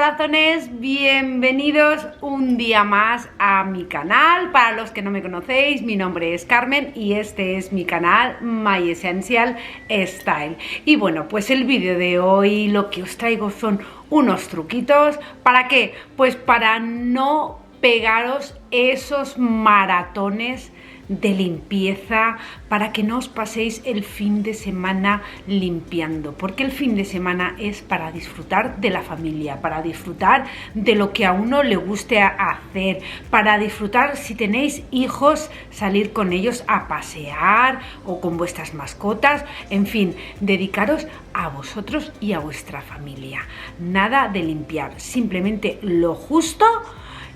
corazones, bienvenidos un día más a mi canal. Para los que no me conocéis, mi nombre es Carmen y este es mi canal My Essential Style. Y bueno, pues el vídeo de hoy lo que os traigo son unos truquitos. ¿Para qué? Pues para no pegaros esos maratones de limpieza, para que no os paséis el fin de semana limpiando, porque el fin de semana es para disfrutar de la familia, para disfrutar de lo que a uno le guste hacer, para disfrutar, si tenéis hijos, salir con ellos a pasear o con vuestras mascotas, en fin, dedicaros a vosotros y a vuestra familia. Nada de limpiar, simplemente lo justo.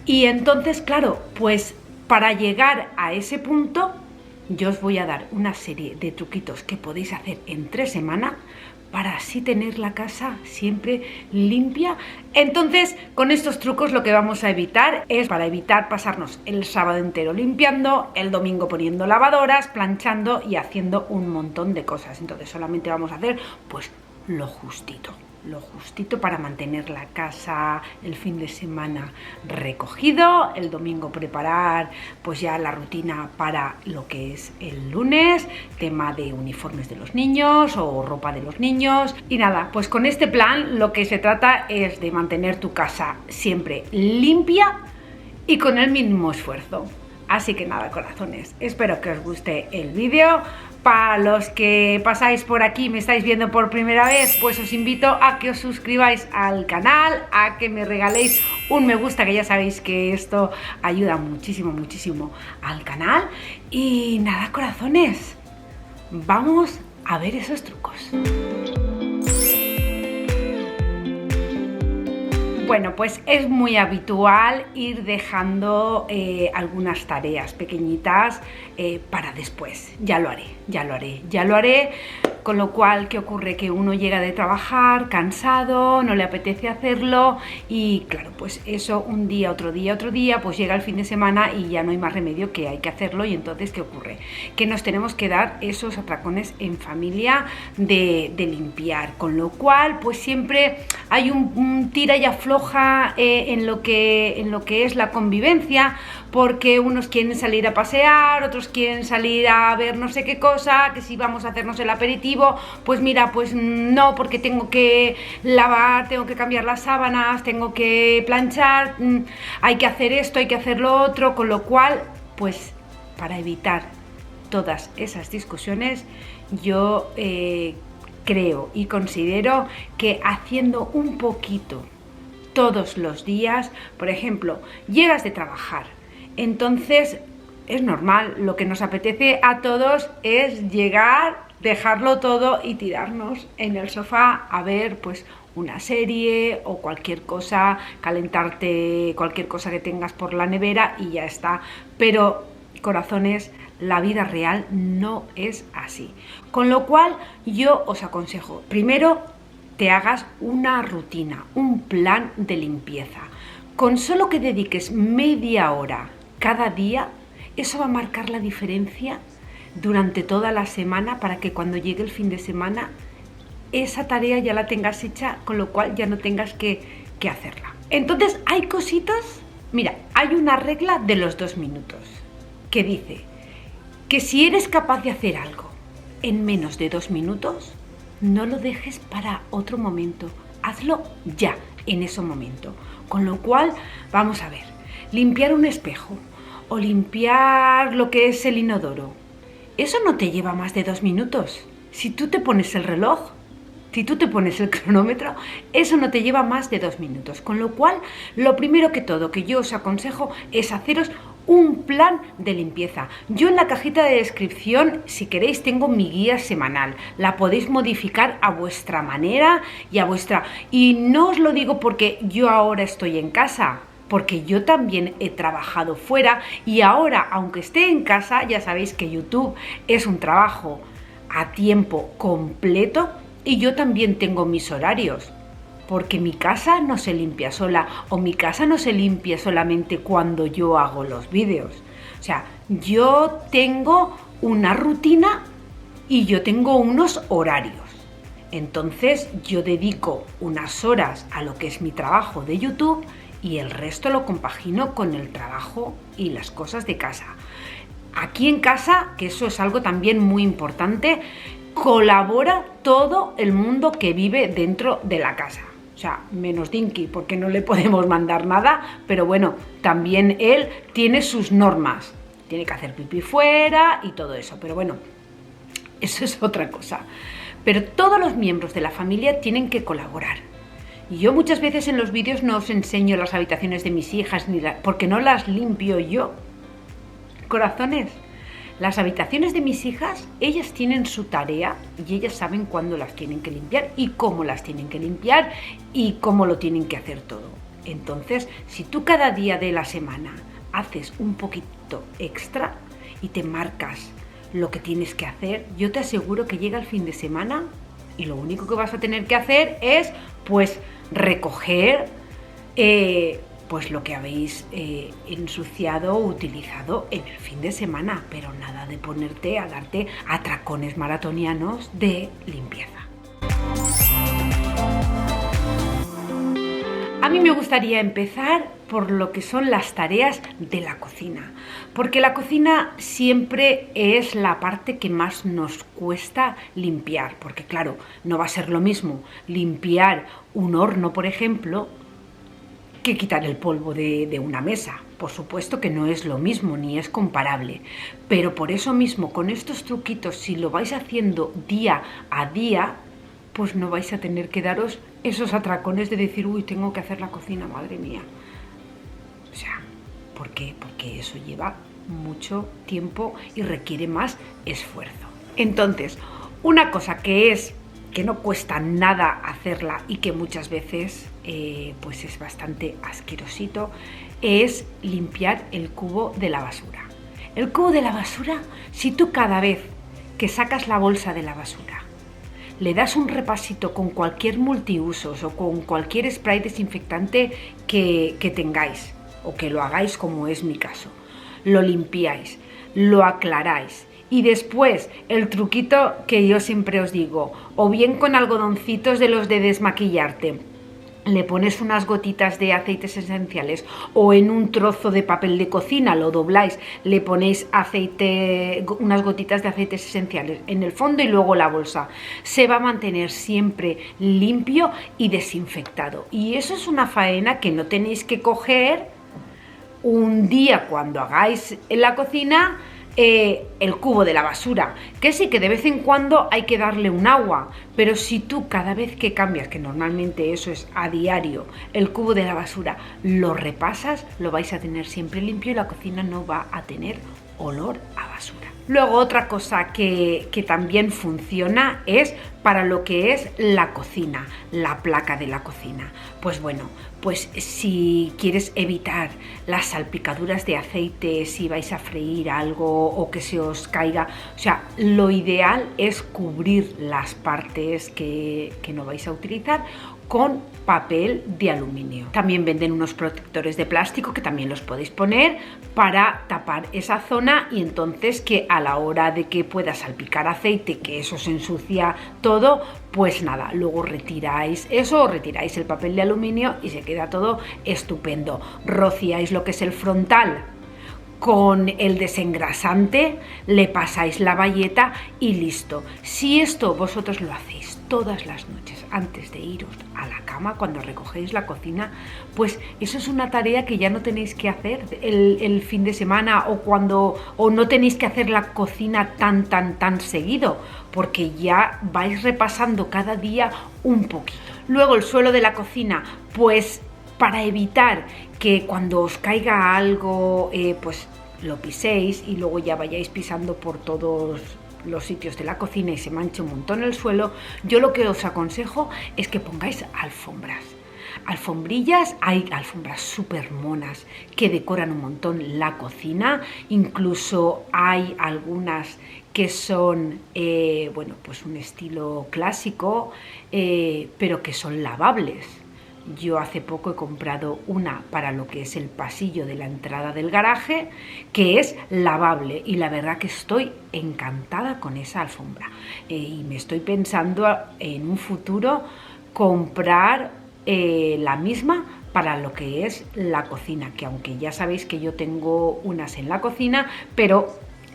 Y entonces, claro, pues para llegar a ese punto, yo os voy a dar una serie de truquitos que podéis hacer en 3 semanas para así tener la casa siempre limpia. Entonces, con estos trucos lo que vamos a evitar es para evitar pasarnos el sábado entero limpiando, el domingo poniendo lavadoras, planchando y haciendo un montón de cosas. Entonces, solamente vamos a hacer pues lo justito para mantener la casa el fin de semana recogido, el domingo preparar pues ya la rutina para lo que es el lunes, tema de uniformes de los niños o ropa de los niños. Y nada, pues con este plan lo que se trata es de mantener tu casa siempre limpia y con el mínimo esfuerzo. Así que nada, corazones, espero que os guste el vídeo. Para los que pasáis por aquí y me estáis viendo por primera vez, pues os invito a que os suscribáis al canal, a que me regaléis un me gusta, que ya sabéis que esto ayuda muchísimo al canal. Y nada, corazones, vamos a ver esos trucos. Bueno, pues es muy habitual ir dejando algunas tareas pequeñitas para después. Ya lo haré. Con lo cual, ¿qué ocurre? Que uno llega de trabajar cansado, no le apetece hacerlo y claro, pues eso un día, otro día, pues llega el fin de semana y ya no hay más remedio que hay que hacerlo. Y entonces, ¿qué ocurre? Que nos tenemos que dar esos atracones en familia de limpiar. Con lo cual, pues siempre hay un tira y afloja en lo que es la convivencia, porque unos quieren salir a pasear, otros quieren salir a ver no sé qué cosa, que si vamos a hacernos el aperitivo, pues mira, pues no, porque tengo que lavar, tengo que cambiar las sábanas, tengo que planchar, hay que hacer esto, hay que hacer lo otro. Con lo cual, pues para evitar todas esas discusiones, yo creo y considero que haciendo un poquito todos los días, por ejemplo, llegas de trabajar, entonces es normal, lo que nos apetece a todos es llegar, dejarlo todo y tirarnos en el sofá a ver pues una serie o cualquier cosa, calentarte cualquier cosa que tengas por la nevera y ya está. Pero, corazones, la vida real no es así. Con lo cual yo os aconsejo, primero, te hagas una rutina, un plan de limpieza. Con solo que dediques media hora cada día, eso va a marcar la diferencia durante toda la semana, para que cuando llegue el fin de semana esa tarea ya la tengas hecha, con lo cual ya no tengas que hacerla. Entonces hay cositas, mira, hay una regla de los 2 minutos que dice que si eres capaz de hacer algo en menos de 2 minutos, no lo dejes para otro momento, hazlo ya, en ese momento. Con lo cual, vamos a ver, limpiar un espejo o limpiar lo que es el inodoro, eso no te lleva más de 2 minutos. Si tú te pones el reloj, si tú te pones el cronómetro, eso no te lleva más de 2 minutos. Con lo cual, lo primero que todo que yo os aconsejo es haceros un plan de limpieza. Yo en la cajita de descripción, si queréis, tengo mi guía semanal. La podéis modificar a vuestra manera y a vuestra... Y no os lo digo porque yo ahora estoy en casa, porque yo también he trabajado fuera y ahora, aunque esté en casa, ya sabéis que YouTube es un trabajo a tiempo completo y yo también tengo mis horarios. Porque mi casa no se limpia sola, o mi casa no se limpia solamente cuando yo hago los vídeos. O sea, yo tengo una rutina y yo tengo unos horarios. Entonces yo dedico unas horas a lo que es mi trabajo de YouTube y el resto lo compagino con el trabajo y las cosas de casa. Aquí en casa, que eso es algo también muy importante, colabora todo el mundo que vive dentro de la casa. O sea, menos Dinky, porque no le podemos mandar nada, pero bueno, también él tiene sus normas. Tiene que hacer pipí fuera y todo eso, pero bueno, eso es otra cosa. Pero todos los miembros de la familia tienen que colaborar. Y yo muchas veces en los vídeos no os enseño las habitaciones de mis hijas, porque no las limpio yo. Corazones, las habitaciones de mis hijas, ellas tienen su tarea y ellas saben cuándo las tienen que limpiar y cómo las tienen que limpiar y cómo lo tienen que hacer todo. Entonces, si tú cada día de la semana haces un poquito extra y te marcas lo que tienes que hacer, yo te aseguro que llega el fin de semana y lo único que vas a tener que hacer es pues recoger pues lo que habéis ensuciado o utilizado en el fin de semana, pero nada de ponerte a darte atracones maratonianos de limpieza. A mí me gustaría empezar por lo que son las tareas de la cocina, porque la cocina siempre es la parte que más nos cuesta limpiar, porque claro, no va a ser lo mismo limpiar un horno, por ejemplo, que quitar el polvo de una mesa. Por supuesto que no es lo mismo ni es comparable, pero por eso mismo con estos truquitos, si lo vais haciendo día a día, pues no vais a tener que daros esos atracones de decir, uy, tengo que hacer la cocina, madre mía. O sea, ¿por qué? Porque eso lleva mucho tiempo y requiere más esfuerzo. Entonces, una cosa que no cuesta nada hacerla y que muchas veces pues es bastante asquerosito, es limpiar el cubo de la basura. El cubo de la basura, si tú cada vez que sacas la bolsa de la basura le das un repasito con cualquier multiusos o con cualquier spray desinfectante que tengáis o que lo hagáis como es mi caso, lo limpiáis, lo aclaráis y después el truquito que yo siempre os digo, o bien con algodoncitos de los de desmaquillarte, le pones unas gotitas de aceites esenciales o en un trozo de papel de cocina lo dobláis, le ponéis aceite, unas gotitas de aceites esenciales en el fondo y luego la bolsa. Se va a mantener siempre limpio y desinfectado. Y eso es una faena que no tenéis que coger un día cuando hagáis en la cocina el cubo de la basura, que sí que de vez en cuando hay que darle un agua, pero si tú cada vez que cambias, que normalmente eso es a diario, el cubo de la basura lo repasas, lo vais a tener siempre limpio y la cocina no va a tener olor a basura. Luego otra cosa que también funciona es para lo que es la cocina, la placa de la cocina. Pues bueno, pues si quieres evitar las salpicaduras de aceite si vais a freír algo o que se os caiga, o sea, lo ideal es cubrir las partes que no vais a utilizar con papel de aluminio. También venden unos protectores de plástico que también los podéis poner para tapar esa zona y entonces que a la hora de que pueda salpicar aceite, que eso se ensucia todo, pues nada, luego retiráis eso, retiráis el papel de aluminio y se queda todo estupendo. Rociáis lo que es el frontal con el desengrasante, le pasáis la bayeta y listo. Si esto vosotros lo hacéis todas las noches antes de iros a la cama, cuando recogéis la cocina, pues eso es una tarea que ya no tenéis que hacer el fin de semana o no tenéis que hacer la cocina tan seguido, porque ya vais repasando cada día un poquito. Luego el suelo de la cocina, pues para evitar que cuando os caiga algo, pues lo piséis y luego ya vayáis pisando por todos los sitios de la cocina y se manche un montón el suelo, yo lo que os aconsejo es que pongáis alfombras. Alfombrillas, hay alfombras súper monas que decoran un montón la cocina, incluso hay algunas que son, bueno, pues un estilo clásico, pero que son lavables. Yo hace poco he comprado una para lo que es el pasillo de la entrada del garaje, que es lavable, y la verdad que estoy encantada con esa alfombra. Y me estoy pensando en un futuro comprar la misma para lo que es la cocina, que aunque ya sabéis que yo tengo unas en la cocina, pero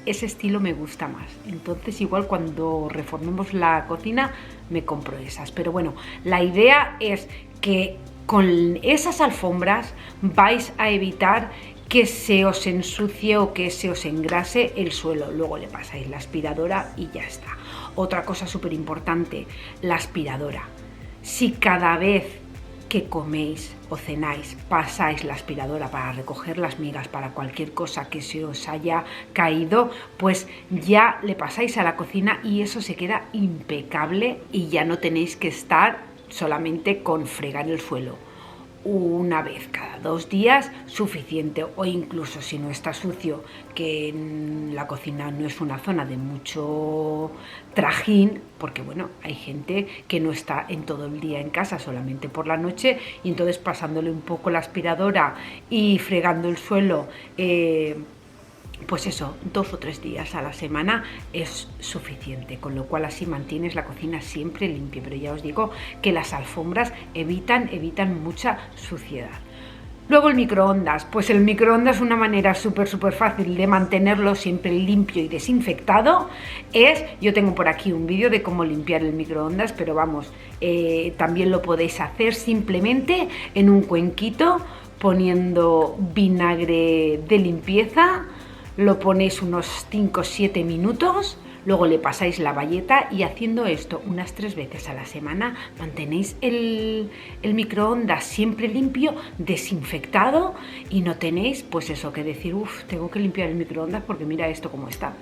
ese estilo me gusta más. Entonces igual cuando reformemos la cocina me compro esas. Pero bueno, la idea es que con esas alfombras vais a evitar que se os ensucie o que se os engrase el suelo. Luego le pasáis la aspiradora y ya está. Otra cosa súper importante, la aspiradora. Si cada vez que coméis o cenáis pasáis la aspiradora para recoger las migas, para cualquier cosa que se os haya caído, pues ya le pasáis a la cocina y eso se queda impecable y ya no tenéis que estar solamente con fregar el suelo. Una vez cada 2 días suficiente, o incluso si no está sucio, que la cocina no es una zona de mucho trajín, porque bueno, hay gente que no está en todo el día en casa, solamente por la noche, y entonces pasándole un poco la aspiradora y fregando el suelo, pues eso, 2 o 3 días a la semana es suficiente, con lo cual así mantienes la cocina siempre limpia. Pero ya os digo que las alfombras evitan mucha suciedad. Luego el microondas, pues el microondas, una manera súper fácil de mantenerlo siempre limpio y desinfectado es, yo tengo por aquí un vídeo de cómo limpiar el microondas, pero vamos, también lo podéis hacer simplemente en un cuenquito poniendo vinagre de limpieza. Lo ponéis unos 5 o 7 minutos, luego le pasáis la bayeta y haciendo esto unas 3 veces a la semana mantenéis el microondas siempre limpio, desinfectado, y no tenéis pues eso que decir, tengo que limpiar el microondas porque mira esto cómo está.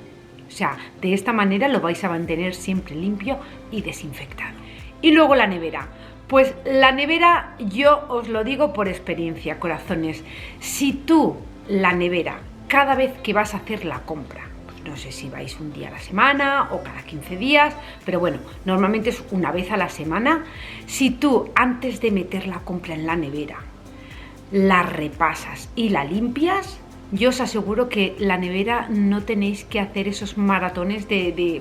O sea, de esta manera lo vais a mantener siempre limpio y desinfectado. Y luego la nevera. Pues la nevera, yo os lo digo por experiencia, corazones, si tú la nevera cada vez que vas a hacer la compra, pues no sé si vais un día a la semana o cada 15 días, pero bueno, normalmente es una vez a la semana, si tú antes de meter la compra en la nevera la repasas y la limpias, yo os aseguro que la nevera no tenéis que hacer esos maratones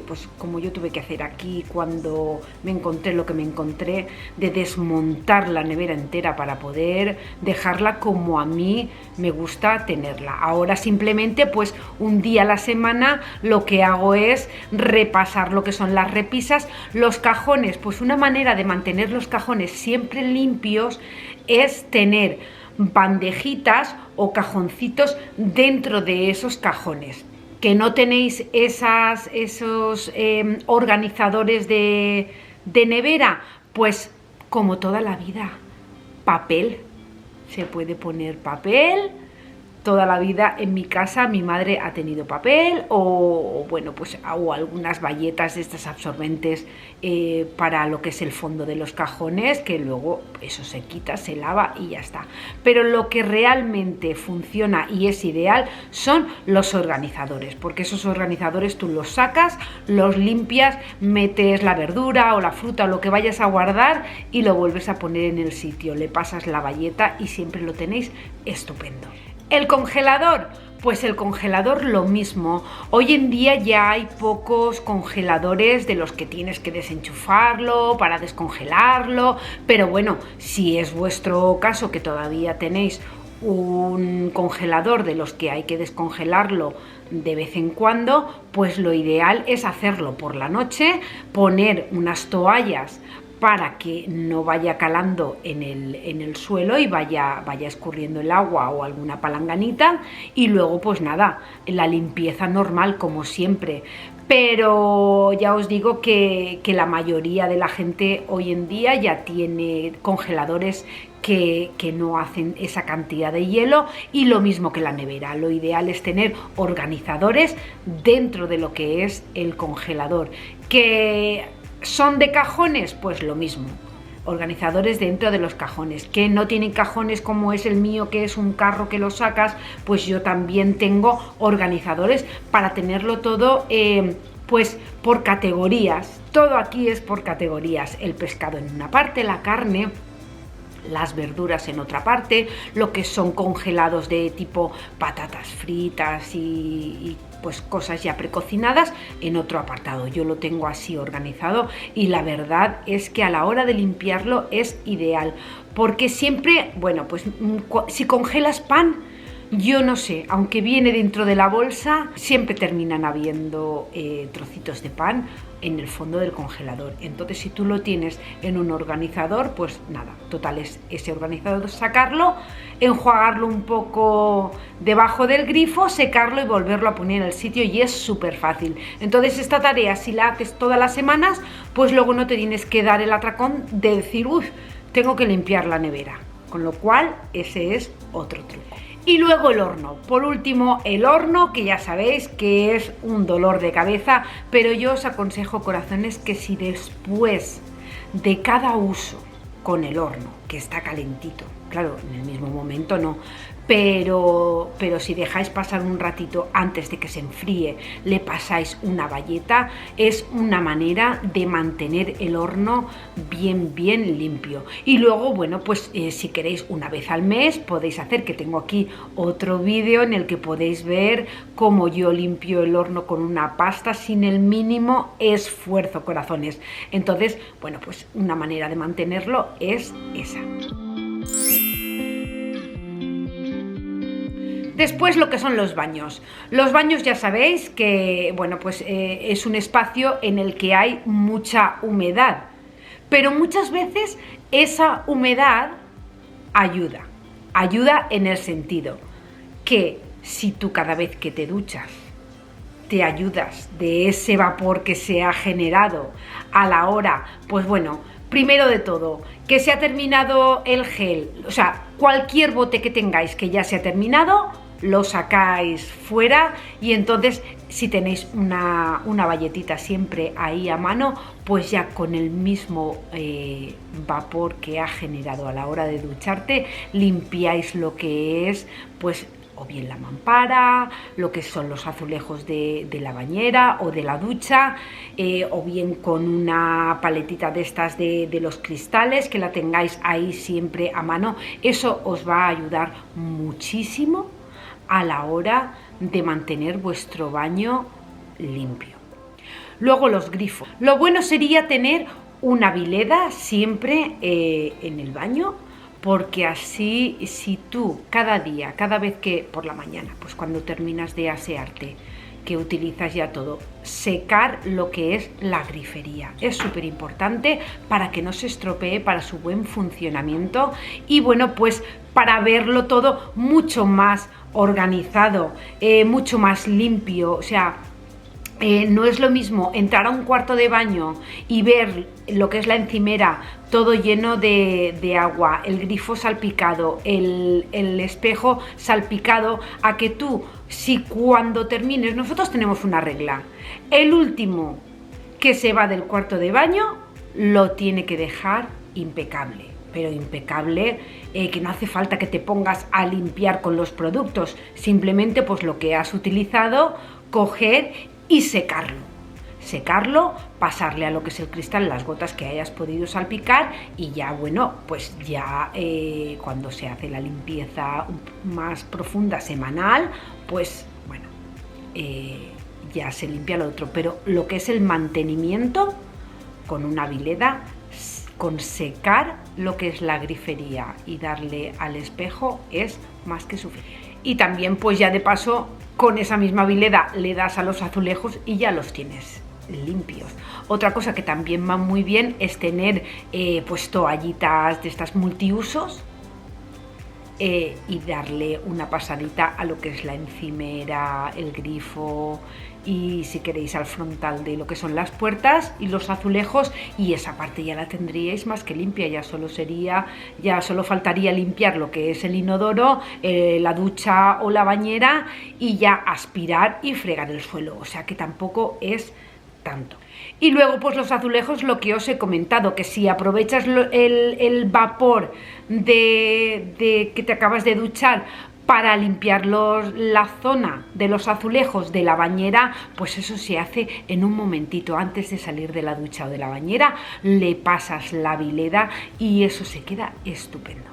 pues como yo tuve que hacer aquí cuando me encontré lo que me encontré, de desmontar la nevera entera para poder dejarla como a mí me gusta tenerla. Ahora simplemente pues un día a la semana lo que hago es repasar lo que son las repisas, los cajones. Pues una manera de mantener los cajones siempre limpios es tener bandejitas o cajoncitos dentro de esos cajones. Que no tenéis esos organizadores de nevera, pues como toda la vida, papel. Se puede poner papel. Toda la vida en mi casa mi madre ha tenido papel o bueno, pues o algunas bayetas de estas absorbentes para lo que es el fondo de los cajones, que luego eso se quita, se lava y ya está. Pero lo que realmente funciona y es ideal son los organizadores, porque esos organizadores tú los sacas, los limpias, metes la verdura o la fruta o lo que vayas a guardar y lo vuelves a poner en el sitio, le pasas la bayeta y siempre lo tenéis estupendo. El congelador, pues el congelador lo mismo. Hoy en día ya hay pocos congeladores de los que tienes que desenchufarlo para descongelarlo, pero bueno, si es vuestro caso que todavía tenéis un congelador de los que hay que descongelarlo de vez en cuando, pues lo ideal es hacerlo por la noche, poner unas toallas para que no vaya calando en el suelo y vaya escurriendo el agua o alguna palanganita, y luego pues nada, la limpieza normal como siempre. Pero ya os digo que la mayoría de la gente hoy en día ya tiene congeladores que no hacen esa cantidad de hielo, y lo mismo que la nevera. Lo ideal es tener organizadores dentro de lo que es el congelador. ¿Que son de cajones? Pues lo mismo, organizadores dentro de los cajones. Que no tienen cajones como es el mío, que es un carro que lo sacas, pues yo también tengo organizadores para tenerlo todo pues por categorías. Todo aquí es por categorías: el pescado en una parte, la carne, las verduras en otra parte, lo que son congelados de tipo patatas fritas y pues cosas ya precocinadas en otro apartado. Yo lo tengo así organizado y la verdad es que a la hora de limpiarlo es ideal, porque siempre, bueno, pues si congelas pan, yo no sé, aunque viene dentro de la bolsa, siempre terminan habiendo trocitos de pan en el fondo del congelador. Entonces, si tú lo tienes en un organizador, pues nada, total, es ese organizador, sacarlo, enjuagarlo un poco debajo del grifo, secarlo y volverlo a poner en el sitio, y es súper fácil. Entonces, esta tarea, si la haces todas las semanas, pues luego no te tienes que dar el atracón de decir, uff, tengo que limpiar la nevera. Con lo cual, ese es otro truco. Y luego el horno. Por último, el horno, que ya sabéis que es un dolor de cabeza, pero yo os aconsejo, corazones, que si después de cada uso con el horno, que está calentito, claro, en el mismo momento no, pero si dejáis pasar un ratito antes de que se enfríe, le pasáis una bayeta, es una manera de mantener el horno bien limpio. Y luego, bueno, pues si queréis una vez al mes, podéis hacer, que tengo aquí otro vídeo en el que podéis ver cómo yo limpio el horno con una pasta sin el mínimo esfuerzo, corazones. Entonces, bueno, pues una manera de mantenerlo es esa. Después, lo que son los baños. Los baños, ya sabéis que, bueno, pues es un espacio en el que hay mucha humedad, pero muchas veces esa humedad ayuda en el sentido que si tú cada vez que te duchas te ayudas de ese vapor que se ha generado a la hora, pues bueno, primero de todo, que se ha terminado el gel, o sea, cualquier bote que tengáis que ya se ha terminado, lo sacáis fuera, y entonces si tenéis una bayetita siempre ahí a mano, pues ya con el mismo vapor que ha generado a la hora de ducharte, limpiáis lo que es, pues o bien la mampara, lo que son los azulejos de la bañera o de la ducha, o bien con una paletita de estas de los cristales, que la tengáis ahí siempre a mano. Eso os va a ayudar muchísimo a la hora de mantener vuestro baño limpio. Luego, los grifos. Lo bueno sería tener una vileda siempre en el baño, porque así, si tú cada día, cada vez que por la mañana, pues cuando terminas de asearte, que utilizas ya todo, secar lo que es la grifería. Es súper importante para que no se estropee, para su buen funcionamiento y, bueno, pues para verlo todo mucho más organizado, mucho más limpio. O sea, no es lo mismo entrar a un cuarto de baño y ver lo que es la encimera todo lleno de agua, el grifo salpicado, el espejo salpicado, a que tú, si cuando termines, nosotros tenemos una regla, el último que se va del cuarto de baño lo tiene que dejar impecable, pero impecable, que no hace falta que te pongas a limpiar con los productos, simplemente pues lo que has utilizado, coger y secarlo, pasarle a lo que es el cristal las gotas que hayas podido salpicar, y ya, bueno, pues ya cuando se hace la limpieza más profunda semanal, pues bueno, ya se limpia lo otro, pero lo que es el mantenimiento con una vileda, con secar lo que es la grifería y darle al espejo es más que suficiente. Y también, pues ya de paso, con esa misma vileda le das a los azulejos y ya los tienes limpios. Otra cosa que también va muy bien es tener pues toallitas de estas multiusos, y darle una pasadita a lo que es la encimera, el grifo, y si queréis al frontal de lo que son las puertas y los azulejos, y esa parte ya la tendríais más que limpia. Ya solo faltaría limpiar lo que es el inodoro, la ducha o la bañera, y ya aspirar y fregar el suelo, o sea que tampoco es tanto. Y luego, pues los azulejos, lo que os he comentado, que si aprovechas el vapor de que te acabas de duchar Para limpiar la zona de los azulejos de la bañera, pues eso se hace en un momentito. Antes de salir de la ducha o de la bañera, le pasas la Vileda y eso se queda estupendo.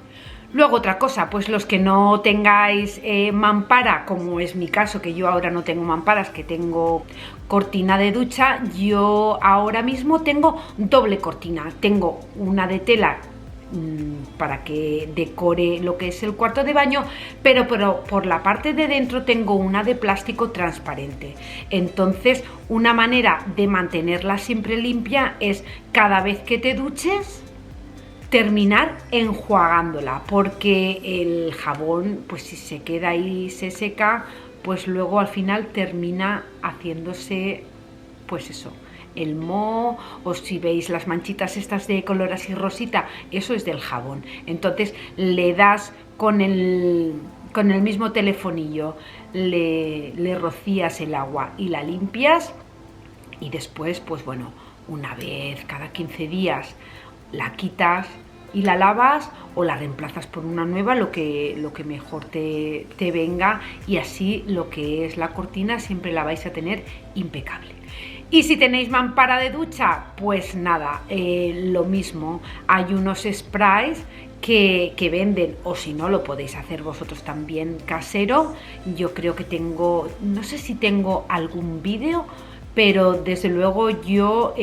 Luego otra cosa, pues los que no tengáis mampara, como es mi caso, que yo ahora no tengo mamparas, que tengo cortina de ducha, yo ahora mismo tengo doble cortina. Tengo una de tela para que decore lo que es el cuarto de baño, pero por la parte de dentro tengo una de plástico transparente. Entonces, una manera de mantenerla siempre limpia es cada vez que te duches terminar enjuagándola, porque el jabón, pues si se queda ahí y se seca, pues luego al final termina haciéndose, pues eso, el moho, o si veis las manchitas estas de color así rosita, eso es del jabón. Entonces le das con el mismo telefonillo, le rocías el agua y la limpias, y después, pues bueno, una vez cada 15 días la quitas y la lavas, o la reemplazas por una nueva, lo que mejor te venga, y así lo que es la cortina siempre la vais a tener impecable. Y si tenéis mampara de ducha, pues nada, lo mismo, hay unos sprays que venden, o si no lo podéis hacer vosotros también casero. Yo creo que tengo, no sé si tengo algún vídeo, pero desde luego yo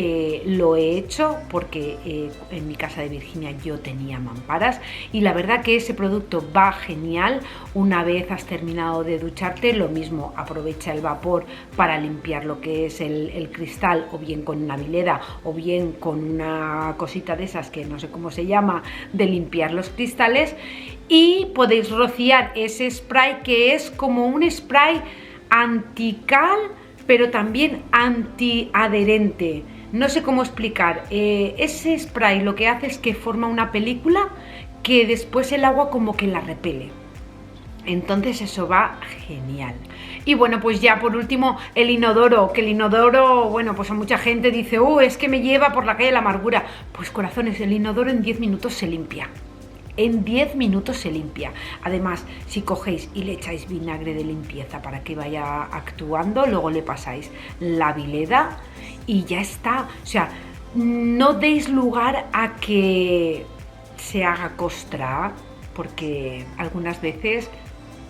lo he hecho porque en mi casa de Virginia yo tenía mamparas, y la verdad que ese producto va genial. Una vez has terminado de ducharte, lo mismo, aprovecha el vapor para limpiar lo que es el cristal, o bien con una Vileda o bien con una cosita de esas que no sé cómo se llama, de limpiar los cristales, y podéis rociar ese spray, que es como un spray antical pero también antiadherente. No sé cómo explicar. Ese spray lo que hace es que forma una película que después el agua como que la repele. Entonces eso va genial. Y bueno, pues ya por último el inodoro, que el inodoro, bueno, pues a mucha gente dice, es que me lleva por la calle de la amargura. Pues corazones, el inodoro en 10 minutos se limpia. En 10 minutos se limpia. Además, si cogéis y le echáis vinagre de limpieza para que vaya actuando, luego le pasáis la Vileda y ya está. O sea, no deis lugar a que se haga costra, porque algunas veces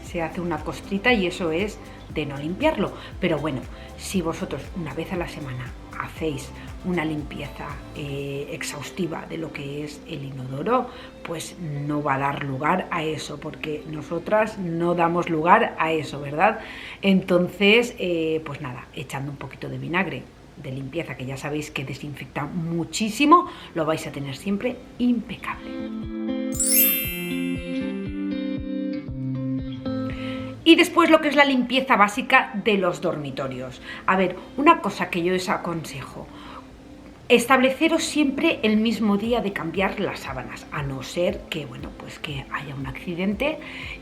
se hace una costrita y eso es de no limpiarlo. Pero bueno, si vosotros una vez a la semana hacéis una limpieza exhaustiva de lo que es el inodoro, pues no va a dar lugar a eso, porque nosotras no damos lugar a eso, ¿verdad? Entonces, pues nada, echando un poquito de vinagre de limpieza, que ya sabéis que desinfecta muchísimo, lo vais a tener siempre impecable. Y después lo que es la limpieza básica de los dormitorios. A ver, una cosa que yo os aconsejo: estableceros siempre el mismo día de cambiar las sábanas, a no ser que, bueno, pues que haya un accidente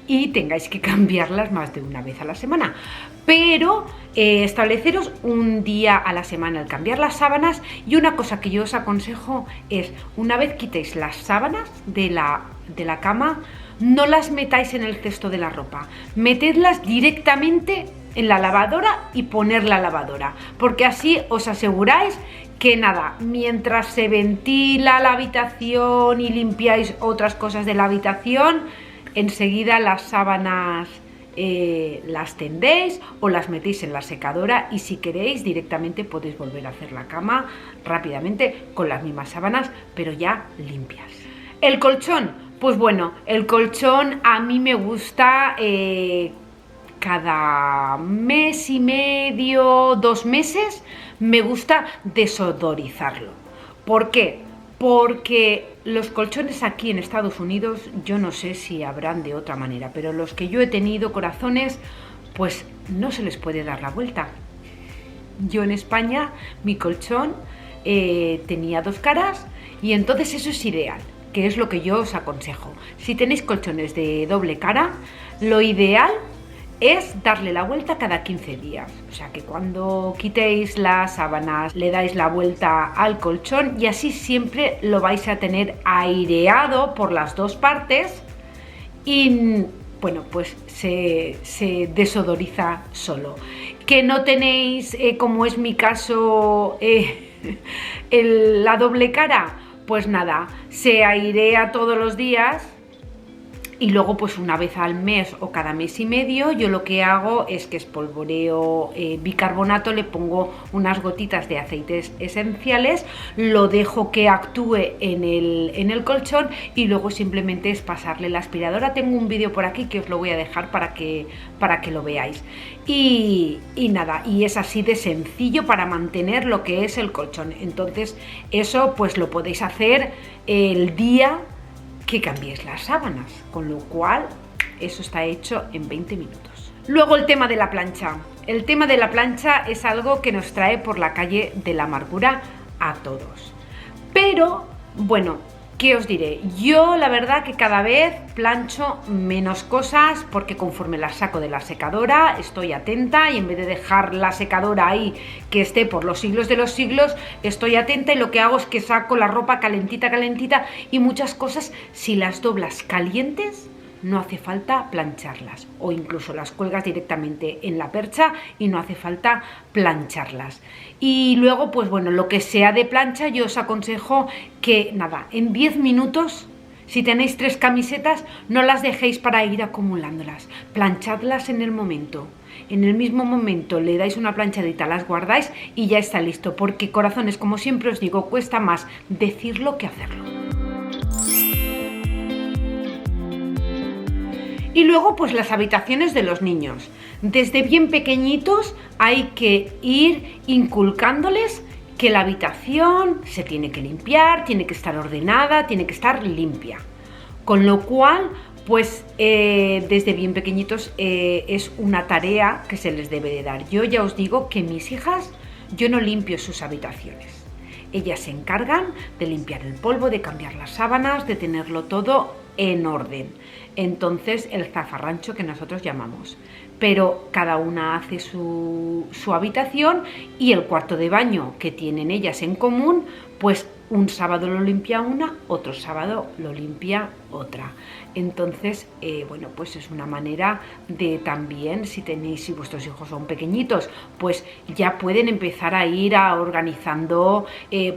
y tengáis que cambiarlas más de una vez a la semana. Pero estableceros un día a la semana al cambiar las sábanas. Y una cosa que yo os aconsejo es, una vez quitéis las sábanas de la cama, no las metáis en el cesto de la ropa, metedlas directamente en la lavadora y poner la lavadora, porque así os aseguráis que nada, mientras se ventila la habitación y limpiáis otras cosas de la habitación, enseguida las sábanas las tendéis o las metéis en la secadora, y si queréis directamente podéis volver a hacer la cama rápidamente con las mismas sábanas, pero ya limpias. El colchón, pues bueno, el colchón a mí me gusta cada mes y medio, 2 meses, me gusta desodorizarlo. ¿Por qué? Porque los colchones aquí en Estados Unidos, yo no sé si habrán de otra manera, pero los que yo he tenido, corazones, pues no se les puede dar la vuelta. Yo en España, mi colchón tenía 2 caras, y entonces eso es ideal, que es lo que yo os aconsejo. Si tenéis colchones de doble cara, lo ideal es darle la vuelta cada 15 días. O sea, que cuando quitéis las sábanas le dais la vuelta al colchón, y así siempre lo vais a tener aireado por las 2 partes, y bueno, pues se desodoriza solo. Que no tenéis, como es mi caso, la doble cara, pues nada, se airea todos los días. Y luego pues una vez al mes o cada mes y medio yo lo que hago es que espolvoreo bicarbonato, le pongo unas gotitas de aceites esenciales, lo dejo que actúe en el colchón y luego simplemente es pasarle la aspiradora. Tengo un vídeo por aquí que os lo voy a dejar para que lo veáis. Y nada, y es así de sencillo para mantener lo que es el colchón. Entonces eso pues lo podéis hacer el día que cambiéis las sábanas, con lo cual eso está hecho en 20 minutos. Luego el tema de la plancha. El tema de la plancha es algo que nos trae por la calle de la amargura a todos. Pero, bueno, ¿qué os diré? Yo la verdad que cada vez plancho menos cosas porque conforme las saco de la secadora estoy atenta y en vez de dejar la secadora ahí que esté por los siglos de los siglos, estoy atenta y lo que hago es que saco la ropa calentita y muchas cosas si las doblas calientes no hace falta plancharlas o incluso las cuelgas directamente en la percha y no hace falta plancharlas. Y luego pues bueno, lo que sea de plancha yo os aconsejo que nada, en 10 minutos, si tenéis 3 camisetas, no las dejéis para ir acumulándolas, planchadlas en el momento. En el mismo momento le dais una planchadita, las guardáis y ya está listo, porque corazones, como siempre os digo, cuesta más decirlo que hacerlo. Y luego pues las habitaciones de los niños. Desde bien pequeñitos hay que ir inculcándoles que la habitación se tiene que limpiar, tiene que estar ordenada, tiene que estar limpia. Con lo cual, pues desde bien pequeñitos es una tarea que se les debe de dar. Yo ya os digo que mis hijas, yo no limpio sus habitaciones. Ellas se encargan de limpiar el polvo, de cambiar las sábanas, de tenerlo todo en orden. Entonces el zafarrancho que nosotros llamamos, pero cada una hace su habitación y el cuarto de baño que tienen ellas en común, pues un sábado lo limpia una, otro sábado lo limpia otra. Entonces, bueno, pues es una manera de también, si vuestros hijos son pequeñitos, pues ya pueden empezar a ir organizando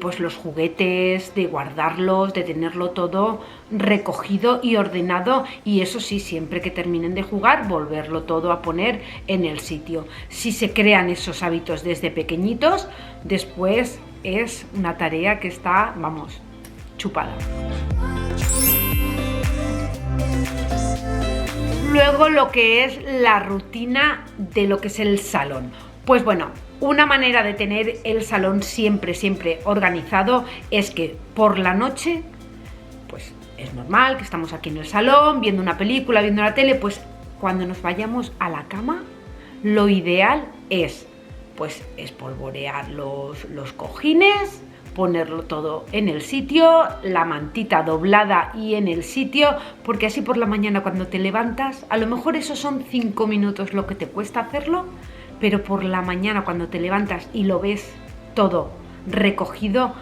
pues los juguetes, de guardarlos, de tenerlo todo recogido y ordenado, y eso sí, siempre que terminen de jugar, volverlo todo a poner en el sitio. Si se crean esos hábitos desde pequeñitos, después es una tarea que está, vamos, chupada. Luego lo que es la rutina de lo que es el salón. Pues bueno, una manera de tener el salón siempre organizado es que por la noche, pues es normal que estamos aquí en el salón viendo una película, viendo la tele, pues cuando nos vayamos a la cama, lo ideal es pues espolvorear los cojines, ponerlo todo en el sitio, la mantita doblada y en el sitio, porque así por la mañana cuando te levantas, a lo mejor esos son 5 minutos lo que te cuesta hacerlo, pero por la mañana cuando te levantas y lo ves todo recogido,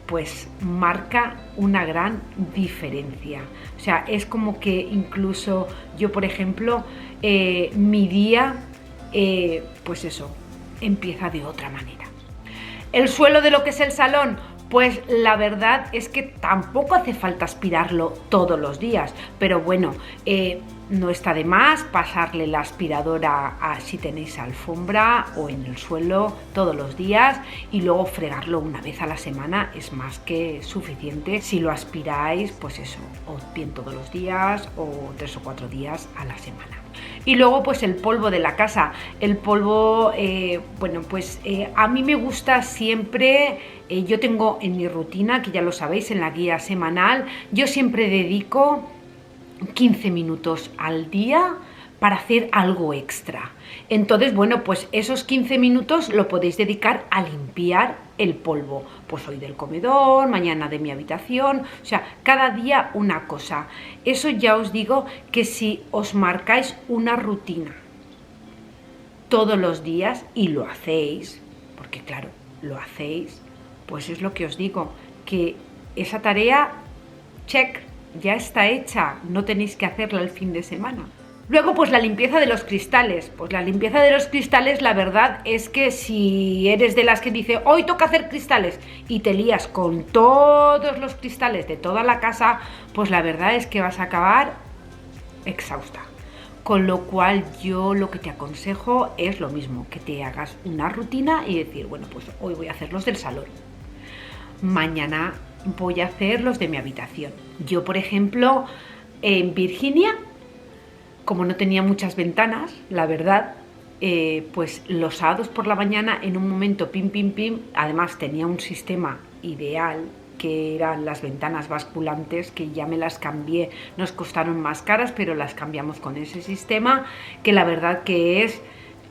pues marca una gran diferencia. O sea, es como que incluso yo, por ejemplo, mi día, pues eso, empieza de otra manera. El suelo de lo que es el salón, pues la verdad es que tampoco hace falta aspirarlo todos los días, pero bueno, no está de más pasarle la aspiradora si tenéis alfombra o en el suelo todos los días, y luego fregarlo una vez a la semana es más que suficiente si lo aspiráis, pues eso, o bien todos los días o 3 o 4 días a la semana. Y luego pues el polvo de la casa, el polvo, bueno pues a mí me gusta siempre, yo tengo en mi rutina, que ya lo sabéis, en la guía semanal, yo siempre dedico 15 minutos al día para hacer algo extra. Entonces, bueno, pues esos 15 minutos lo podéis dedicar a limpiar el polvo. Pues hoy del comedor, mañana de mi habitación, o sea, cada día una cosa. Eso ya os digo que si os marcáis una rutina todos los días y lo hacéis, porque claro, lo hacéis, pues es lo que os digo, que esa tarea, check, ya está hecha, no tenéis que hacerla el fin de semana. Luego, pues la limpieza de los cristales. Pues la limpieza de los cristales, la verdad es que si eres de las que dice hoy toca hacer cristales y te lías con todos los cristales de toda la casa, pues la verdad es que vas a acabar exhausta. Con lo cual yo lo que te aconsejo es lo mismo, que te hagas una rutina y decir, bueno, pues hoy voy a hacer los del salón, mañana voy a hacer los de mi habitación. Yo, por ejemplo, en Virginia, como no tenía muchas ventanas, la verdad, pues los sábados por la mañana en un momento pim, pim, pim, además tenía un sistema ideal que eran las ventanas basculantes, que ya me las cambié, nos costaron más caras, pero las cambiamos con ese sistema, que la verdad que es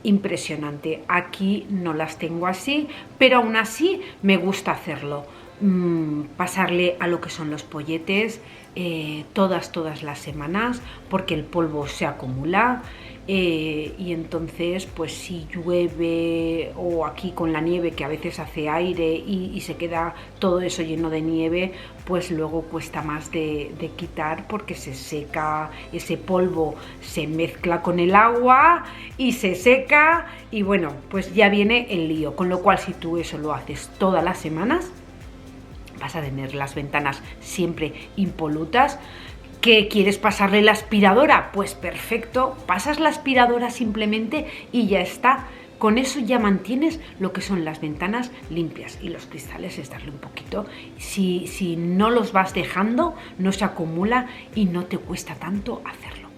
impresionante. Aquí no las tengo así, pero aún así me gusta hacerlo. Pasarle a lo que son los polletes todas las semanas, porque el polvo se acumula, y entonces pues si llueve o aquí con la nieve, que a veces hace aire y se queda todo eso lleno de nieve, pues luego cuesta más de quitar, porque se seca, ese polvo se mezcla con el agua y se seca y bueno, pues ya viene el lío. Con lo cual, si tú eso lo haces todas las semanas, vas a tener las ventanas siempre impolutas. ¿Que quieres pasarle la aspiradora? Pues perfecto, pasas la aspiradora simplemente y ya está. Con eso ya mantienes lo que son las ventanas limpias, y los cristales es darle un poquito. Si no los vas dejando, no se acumula y no te cuesta tanto hacerlo.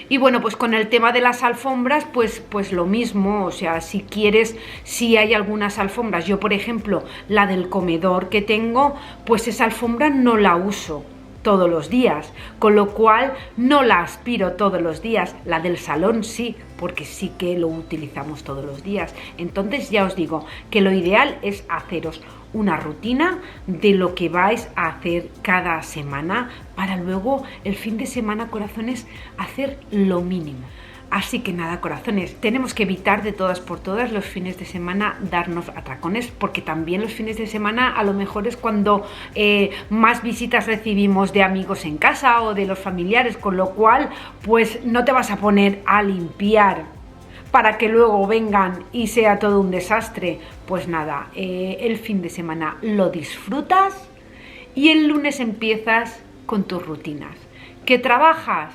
Y bueno, pues con el tema de las alfombras, pues lo mismo, o sea, si quieres, si hay algunas alfombras, yo por ejemplo, la del comedor que tengo, pues esa alfombra no la uso todos los días, con lo cual no la aspiro todos los días. La del salón sí, porque sí que lo utilizamos todos los días. Entonces ya os digo que lo ideal es haceros una rutina de lo que vais a hacer cada semana, para luego el fin de semana, corazones, hacer lo mínimo. Así que nada, corazones, tenemos que evitar de todas por todas los fines de semana darnos atracones, porque también los fines de semana a lo mejor es cuando más visitas recibimos de amigos en casa o de los familiares, con lo cual pues no te vas a poner a limpiar para que luego vengan y sea todo un desastre. Pues nada, el fin de semana lo disfrutas y el lunes empiezas con tus rutinas. ¿Qué trabajas?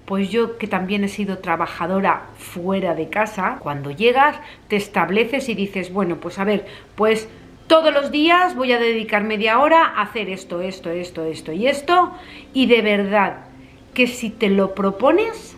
Pues yo, que también he sido trabajadora fuera de casa, cuando llegas te estableces y dices, bueno, pues a ver, pues todos los días voy a dedicar media hora a hacer esto y esto, y de verdad que si te lo propones,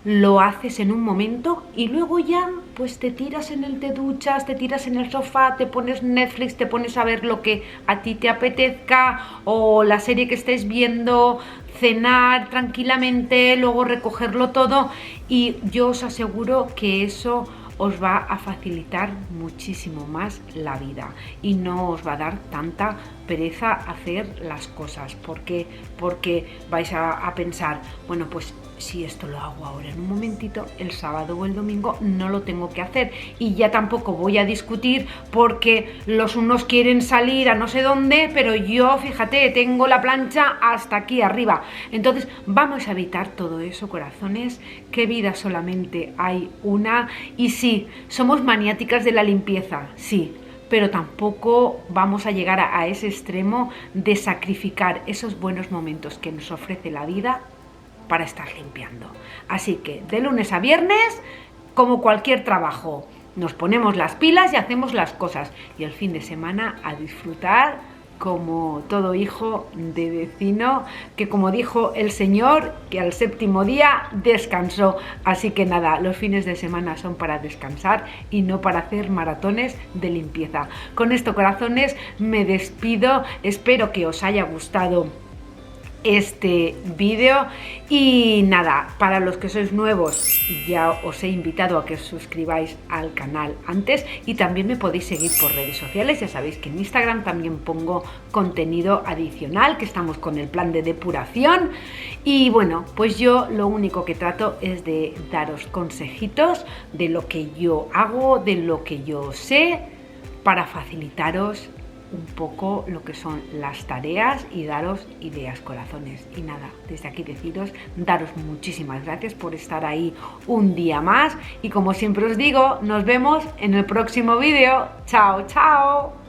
lo haces en un momento y luego ya pues te duchas, te tiras en el sofá, te pones Netflix, te pones a ver lo que a ti te apetezca o la serie que estés viendo, cenar tranquilamente, luego recogerlo todo, y yo os aseguro que eso os va a facilitar muchísimo más la vida y no os va a dar tanta pereza hacer las cosas, porque vais a pensar, bueno, pues si esto lo hago ahora en un momentito, el sábado o el domingo no lo tengo que hacer, y ya tampoco voy a discutir porque los unos quieren salir a no sé dónde, pero yo, fíjate, tengo la plancha hasta aquí arriba. Entonces vamos a evitar todo eso, corazones, que vida solamente hay una. Y sí, somos maniáticas de la limpieza, sí, pero tampoco vamos a llegar a ese extremo de sacrificar esos buenos momentos que nos ofrece la vida para estar limpiando. Así que de lunes a viernes, como cualquier trabajo, nos ponemos las pilas y hacemos las cosas, y el fin de semana a disfrutar como todo hijo de vecino, que como dijo el Señor, que al séptimo día descansó. Así que nada, los fines de semana son para descansar y no para hacer maratones de limpieza. Con esto, corazones, me despido. Espero que os haya gustado este vídeo, y nada, para los que sois nuevos, ya os he invitado a que os suscribáis al canal antes, y también me podéis seguir por redes sociales. Ya sabéis que en Instagram también pongo contenido adicional, que estamos con el plan de depuración, y bueno, pues yo lo único que trato es de daros consejitos de lo que yo hago, de lo que yo sé, para facilitaros un poco lo que son las tareas y daros ideas, corazones. Y nada, desde aquí deciros, daros muchísimas gracias por estar ahí un día más y como siempre os digo, nos vemos en el próximo vídeo. ¡Chao, chao!